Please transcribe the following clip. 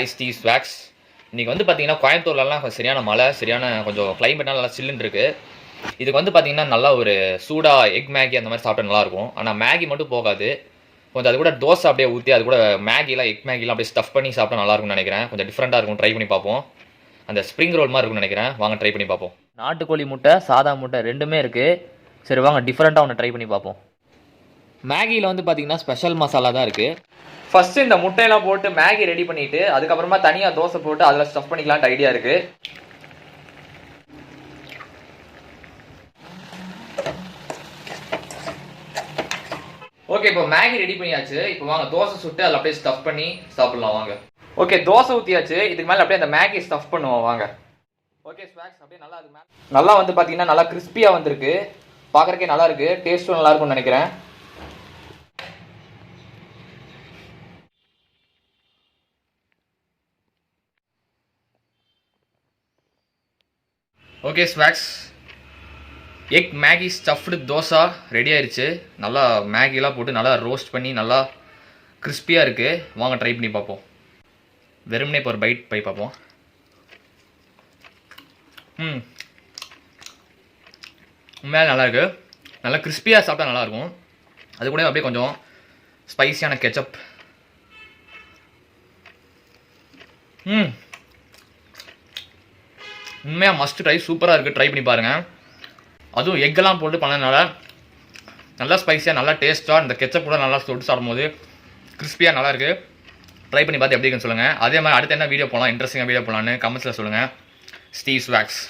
Steve ஸ்வாக்ஸ். இன்றைக்கி வந்து பார்த்தீங்கன்னா கோயம்புத்தூர்லலாம் சரியான மழை, சரியான கொஞ்சம் கிளைமேட்லாம் நல்லா சில்லுன்னு இருக்குது. இதுக்கு வந்து பார்த்தீங்கன்னா நல்லா ஒரு சூடாக எக் மேகி அந்த மாதிரி சாப்பிட்டா நல்லாயிருக்கும். ஆனால் மேகி மட்டும் போகாது, கொஞ்சம் அது கூட தோசை அப்படியே ஊற்றி அது கூட மேகிலாம் எக் மேகிலாம் அப்படியே ஸ்டஃப் பண்ணி சாப்பிட்டா நல்லாயிருக்கும்னு நினைக்கிறேன். கொஞ்சம் டிஃப்ரெண்ட்டாக இருக்கும், ட்ரை பண்ணி பார்ப்போம். அந்த ஸ்ப்ரிங் ரோல் மாதிரி இருக்கும்னு நினைக்கிறேன். வாங்க ட்ரை பண்ணி பார்ப்போம். நாட்டுக்கோழி முட்டை, சாதா முட்டை ரெண்டுமே இருக்குது. சரி வாங்க டிஃப்ரெண்ட்டாக ஒன்று ட்ரை பண்ணி பார்ப்போம். மேகியில் வந்து பார்த்தீங்கன்னா ஸ்பெஷல் மசாலா தான் இருக்குது. ஃபஸ்ட்டு இந்த முட்டையெல்லாம் போட்டு மேகி ரெடி பண்ணிவிட்டு அதுக்கப்புறமா தனியாக தோசை போட்டு அதில் ஸ்டஃப் பண்ணிக்கலான்ட்டு ஐடியா இருக்குது. ஓகே, இப்போ மேகி ரெடி பண்ணியாச்சு. இப்போ வாங்க தோசை சுட்டு அதில் அப்படியே ஸ்டஃப் பண்ணி சாப்பிட்லாம் வாங்க. ஓகே, தோசை ஊற்றியாச்சு. இதுக்கு மேலே அப்படியே அந்த மேகி ஸ்டஃப் பண்ணுவோம் வாங்க. ஓகே ஸ்வாக்ஸ், அப்படியே நல்லா இருக்கு. நல்லா வந்து பார்த்தீங்கன்னா நல்லா கிறிஸ்பியாக வந்திருக்கு. பார்க்குறக்கே நல்லா இருக்குது, டேஸ்ட்டும் நல்லா இருக்கும்னு நினைக்கிறேன். Okay swags, egg Maggi stuffed dosa ready ஆயிடுச்சு. நல்லா மேகிலாம் போட்டு நல்லா ரோஸ்ட் பண்ணி நல்லா கிறிஸ்பியாக இருக்குது. வாங்க ட்ரை பண்ணி பார்ப்போம். வெறுமனே இப்போ ஒரு பைட் போய் பார்ப்போம். உண்மையாக நல்லாயிருக்கு. நல்லா கிறிஸ்பியாக சாப்பிட்டா நல்லாயிருக்கும். அது கூட அப்படியே கொஞ்சம் ஸ்பைசியான கெச்சப். உண்மையாக மஸ்ட் ட்ரை, சூப்பராக இருக்குது. ட்ரை பண்ணி பாருங்கள். அதுவும் எக்கெல்லாம் போட்டு பண்ணதுனால நல்லா ஸ்பைஸியாக நல்லா டேஸ்ட்டாக இந்த கெச்சப் கூட நல்லா தொட்டு சாப்பிடும்போது கிறிஸ்பியாக நல்லாயிருக்கு. ட்ரை பண்ணி பார்த்து எப்படி இருக்குன்னு சொல்லுங்கள். அதே மாதிரி அடுத்து என்ன வீடியோ போகலாம், இன்ட்ரெஸ்டிங்காக வீடியோ போகலான்னு கமெண்ட்ஸில் சொல்லுங்கள். ஸ்டீவ் ஸ்வாக்ஸ்.